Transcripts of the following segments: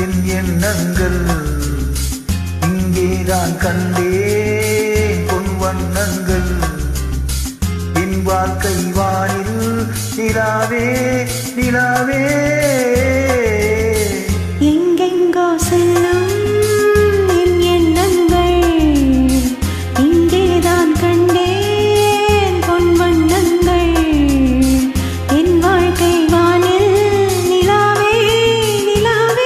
என் எண்ணங்கள் இங்கேதான் கண்டேன் பொன் வண்ணங்கள் என் வாழ்க்கை வானில் நிலாவே நிலாவே எங்கெங்கோ செல்லும் என் எண்ணங்கள் இங்கேதான் கண்டேன் பொன் வண்ணங்கள் என் வாழ்க்கை வானில் நிலாவே நிலாவே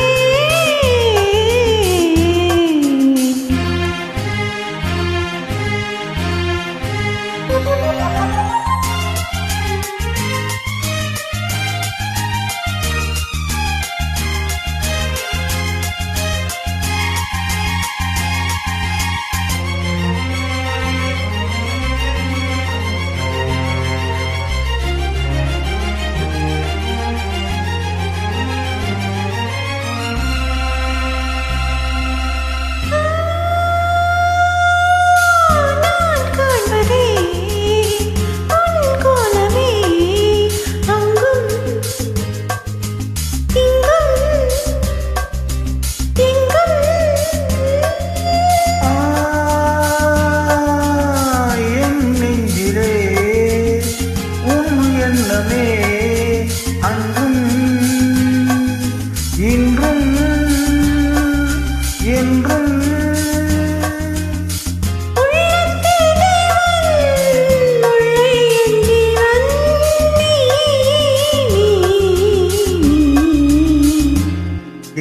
எண்ணமே அன்றும் இன்றும் என்றும்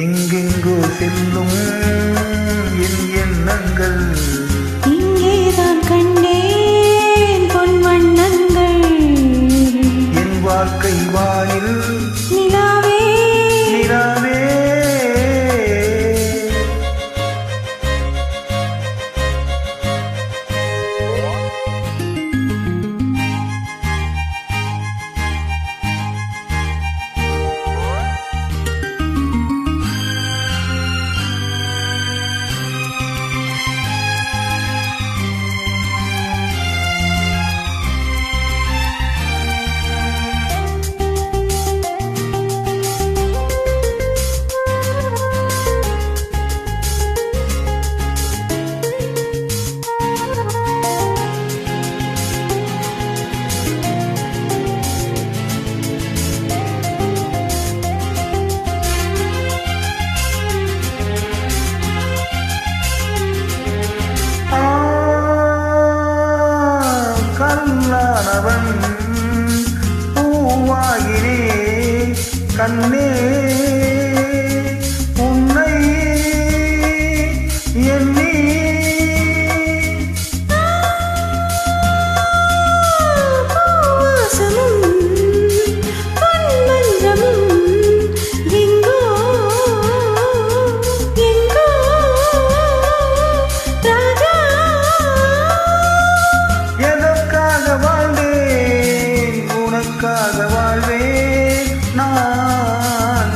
எங்கெங்கோ செல்லும் என் எண்ணங்கள் இங்கேதான் கண்டேன் பொன் வண்ணங்கள் என் வாழ்க்கை வானில் நிலாவே நிலாவே கல்லானவன் பூவாயினே கண்ணே உன்னை எண்ணி வாழ்வேன் நான்